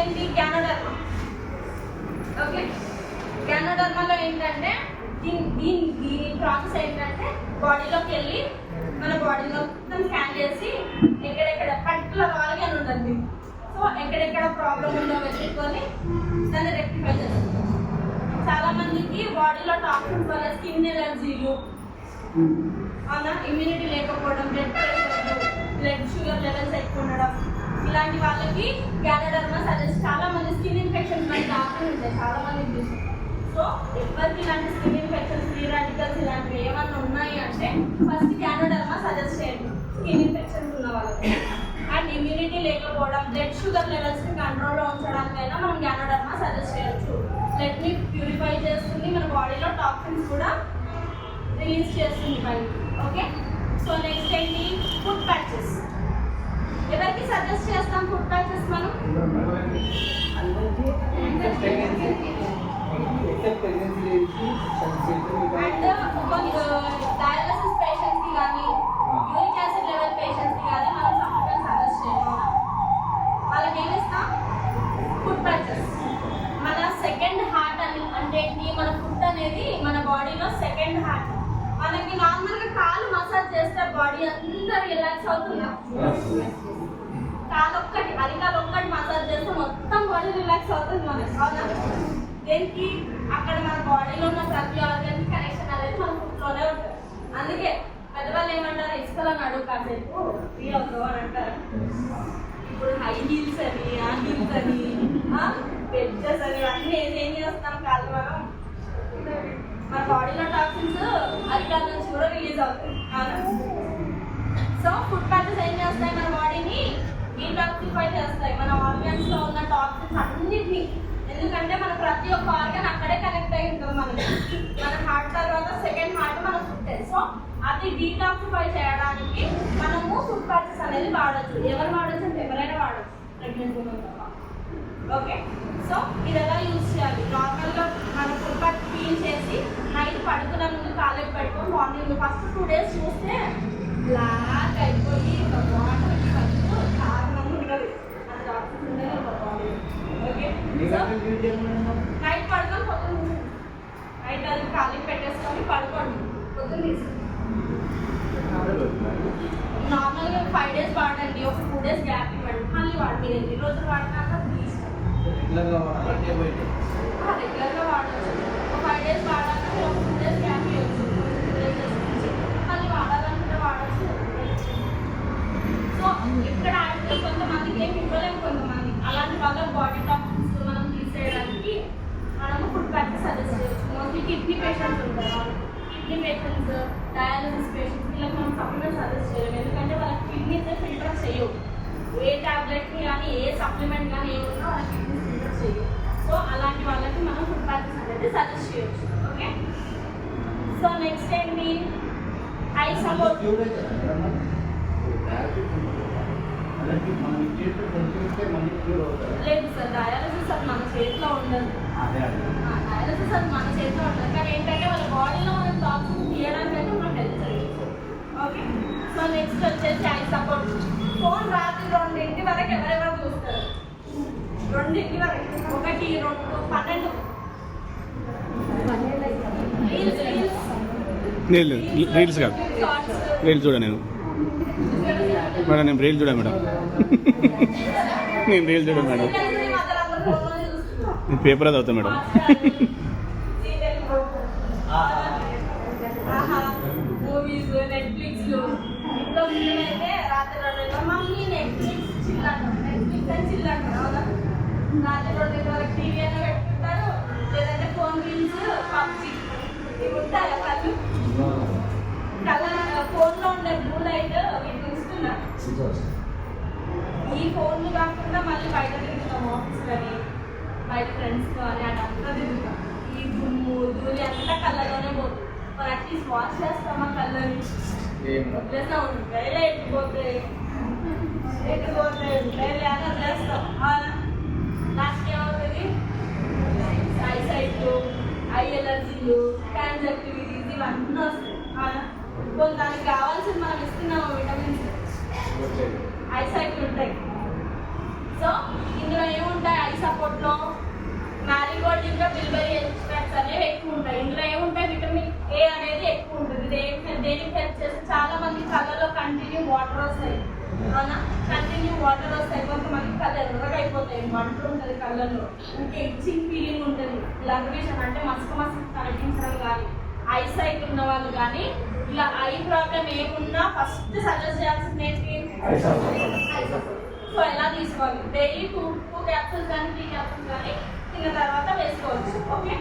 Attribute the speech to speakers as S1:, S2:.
S1: ఏంటి ganoderma. Okay, గ్యానోడర్మాలో ఏంటంటే దీని ప్రాసెస్ ఏంటంటే బాడీలోకి వెళ్ళి మన బాడీలో మొత్తం స్కాన్ చేసి ఎక్కడెక్కడ పర్టికులర్ ఆర్గాన్ ఉంటుంది, సో ఎక్కడెక్కడ ప్రాబ్లం ఉందో వెతుక్కొని దాన్ని రెక్టిఫై చేస్తుంది. చాలా మందికి బాడీలో టాక్సిన్స్ వల్ల స్కిన్ ఎలర్జీలు, అవునా, ఇమ్యూనిటీ లేకపోవడం, blood pressure, blood sugar levels ఎక్కువ ఉండడం, ఇలాంటి వాళ్ళకి గ్యానోడర్మా సజెస్ట్. చాలా మంది స్కిన్ ఇన్ఫెక్షన్స్ మనకి ఆప్షన్ ఉంటాయి చాలా మందికి చూసి. సో ఎవరికి ఇలాంటి స్కిన్ ఇన్ఫెక్షన్స్, ఫ్రీ రాడికల్స్ ఇలాంటివి ఏమన్నా ఉన్నాయి అంటే ఫస్ట్ గ్యానోడర్మా సజెస్ట్ చేయండి స్కిన్ ఇన్ఫెక్షన్స్ ఉన్న వాళ్ళకి. అండ్ ఇమ్యూనిటీ లేకపోవడం, బ్లడ్ షుగర్ లెవెల్స్ని కంట్రోల్లో ఉంచడానికైనా మనం గ్యానోడర్మా సజెస్ట్ చేయొచ్చు. బ్లడ్ని ప్యూరిఫై చేస్తుంది, మన బాడీలో టాక్సిన్స్ కూడా రిలీజ్ చేస్తుంది పైకి. ఓకే, సో నెక్స్ట్ ఏంటి ఫుడ్ ప్యాచెస్. ఎవరికి సజెస్ట్ చేస్తాం ఫుడ్ ప్యాచెస్ మనం? అండ్ డయాలసిస్ పేషెంట్స్కి కానీ యూరిక్ యాసిడ్ లెవెల్ పేషెంట్స్కి కానీ మనం సప్లిమెంట్ సజెస్ట్ చేయము. వాళ్ళకి ఏమి ఇస్తాం? Food patches. మన సెకండ్ హార్ట్ అంటే ఏంటి? మన ఫుడ్ అనేది మన బాడీలో సెకండ్ హార్ట్. మనకి నార్మల్గా కాలు మసాజ్ చేస్తే బాడీ అంతా రిలాక్స్ అవుతుంది. కాలు ఒక్కటి, అరికాలు ఒక్కటి మసాజ్ చేస్తే మొత్తం బాడీ రిలాక్స్ అవుతుంది మనకి, అవునా? దేనికి? అక్కడ మన బాడీలో ఉన్న ప్రతి ఆర్గన్ కనెక్షన్ అనేది మన ఫుడ్లోనే ఉంటుంది. అందుకే పెద్దవాళ్ళు ఏమంటారు, ఇసుకలో నడువు కాసేపు ఫ్రీ అవుతావు అని అంటారు. ఇప్పుడు హై హీల్స్ అని, ఆ హీల్స్ అని, బెడ్జెస్ అని అన్నీ ఏం చేస్తాం కాళ్ళు మనం, మన బాడీలో టాక్సిన్స్ అరికాల నుంచి కూడా రిలీజ్ అవుతాయి, అవునా? సో ఫుడ్ ప్యాచెస్ ఏం చేస్తాయి? మన బాడీని డీటాక్సిఫై చేస్తాయి, మన ఆర్గన్స్ లో ఉన్న టాక్సిన్స్ అన్నిటినీ. ఎందుకంటే మన ప్రతి ఒక్క ఆర్గన్ అక్కడే కనెక్ట్ అయి ఉంటుంది మనకి. మన హార్ట్ తర్వాత సెకండ్ హార్ట్ మన ఫుడ్. సో అది డీటాక్సిఫై చేయడానికి మనము ఫుడ్ ప్యాచెస్ అనేది వాడచ్చు. ఎవరు వాడచ్చు అంటే ఎవరైనా వాడచ్చు, ప్రెగ్నెంట్ ఉమెన్ తప్ప. ఓకే, సో ఇది ఎలా యూజ్ చేయాలి? నార్మల్గా మన ఫుడ్ ప్యాచ్ క్లీన్ చేసి నైట్ పడుకున్న ముందు కాళ్ళకి పెట్టుకొని మార్నింగ్ ఫస్ట్ 2 days చూస్తే బ్లాక్ అయిపోయి వాటర్ కారణం ఉంటుంది, అది డాక్టర్స్ ఉండేది ఒక బాడీ. ఓకే, నైట్ పడుకొని పొద్దున్న నైట్ అది కాళ్ళకి పెట్టేసుకొని పడుకోండి, పొద్దున్న తీసుకుంటాం. నార్మల్గా 5 days వాడండి, ఒక 2 days గ్యాప్ ఇవ్వండి, మళ్ళీ వాడి మీరు ఎన్ని రోజులు వాడినాక రెగ్యులర్గా వాడచ్చు. ఒక 5 days వాడాక ఒక 2 days గ్యాప్ ఇవ్వచ్చు, మళ్ళీ వాడాలంటే వాడచ్చు. సో ఇక్కడ కొంతమందికి ఏమి ఇవ్వలేము, కొంతమంది అలాంటి వాళ్ళ బాడీ టాక్సిన్స్ మనం తీసేయడానికి మనము ఫుడ్ ప్యాచెస్ సజెస్ట్ చేయొచ్చు. మోస్ట్లీ కిడ్నీ పేషెంట్స్ ఉంటారు, కిడ్నీ పేషెంట్స్, డయాలసిస్ పేషెంట్స్, వీళ్ళకి మనం సప్లిమెంట్ సజెస్ట్ చేయలేము. ఎందుకంటే వాళ్ళకి కిడ్నీస్ ఫిల్టర్ చేయవు. ఏ టాబ్లెట్ని కానీ ఏ సప్లిమెంట్ కానీ ఏమున్నా వాళ్ళకి కిడ్నీస్ ఫిల్టర్ చేయవు. సో అలాంటి వాళ్ళకి మనం ఫుడ్ ప్యాచెస్ అనేది సజెస్ట్ చేయొచ్చు. ఓకే, సో నెక్స్ట్ ఏంటి? I support. లేదు సార్, డయాలసిస్ అది మన చేతిలో ఉండదు. డయాలసిస్ అది మన చేతిలో ఉండదు, కానీ ఏంటంటే వాళ్ళ బాడీలో మనం టాక్సిన్స్ తీయడానికి అయితే మనం హెల్ప్ చేయొచ్చు. ఓకే, సో నెక్స్ట్ వచ్చేసి ఐ సపోర్ట్. ఫోన్ రాత్రి 2 వరకు ఎవరెవరు చూస్తారు? 2 వరకు, 1, 2, 12
S2: రీల్స్ కాదు, రీల్స్ చూడ నేను మేడం, నేను రీల్ చూడ మేడం, నేను రీల్ చూడ మేడం, నేను పేపర్ అది అవుతాను మేడం.
S1: మూవీస్, నెట్ఫ్లిక్స్ ఇంట్లో అయితే రాత్రి 2 మళ్ళీ నెట్ఫ్లిక్స్ అని చిల్లంటారు, అవునా? రాత్రి 2 వరకు టీవీ అయినా పెట్టుకుంటారు, లేదంటే ఫోన్ రీల్స్, పబ్జీ ఇవి ఉంటాయి. కలర్ ఫోన్లో ఉండే బ్లూ లైట్ వీటిని ఇస్తున్నా. ఈ ఫోన్లు కాకుండా మళ్ళీ బయట తిరుగుతాం, ఆఫీస్ కానీ బయట ఫ్రెండ్స్ కానీ అదంతా తిరుగుతాం. ఈ దుమ్ము ధూళి అంతా కళ్ళలోనే పోతుంది. మరి అట్లీస్ట్ వాష్ చేస్తామా కళ్ళని? వదిలేస్తా ఉంటాయి, ఎట్టిపోతే డైలీ అని వదిలేస్తాం. లాస్ట్ ఏమవుతుంది? ఐసైట్లు, ఐ ఎలర్జీలు, కాంజక్టివిటీస్ ఇవన్నీ వస్తాయి. కొన్ని దానికి కావాల్సింది మనం ఇస్తున్నాము విటమిన్స్, ఐసైట్లు ఉంటాయి. సో ఇందులో ఏముంటాయి? సపోర్ట్లో మ్యారీగోల్డ్ ఇంకా బిల్బెరీ ఎక్స్ట్రాక్ట్స్ అనేవి ఎక్కువ ఉంటాయి. ఇందులో ఏముంటాయి, విటమిన్ ఏ అనేది ఎక్కువ ఉంటుంది. దేనికి హెల్ప్ చేస్తే చాలా మంది కళ్ళలో కంటిన్యూ వాటర్ వస్తాయి, అవునా, కంటిన్యూ వాటర్ వస్తాయి. కొంతమంది కళ్ళు ఎర్రగా అయిపోతాయి, మంటలు ఉంటుంది కళ్ళల్లో, ఇంకా ఇచ్చింగ్ ఫీలింగ్ ఉంటుంది. లగ్విషన్ అంటే మస్క్ కనిపించడం కానీ, ఐ సైట్ ఉన్న వాళ్ళు కానీ, ఇలా ఐ ప్రాబ్లం ఏమున్నా ఫస్ట్ సజెస్ట్ చేయాల్సింది ఏంటి, సో ఎలా తీసుకోవాలి, డైలీ 2 క్యాప్సూల్స్ కానీ 3 క్యాప్సూల్స్ కానీ తిన్న తర్వాత వేసుకోవచ్చు. ఓకే.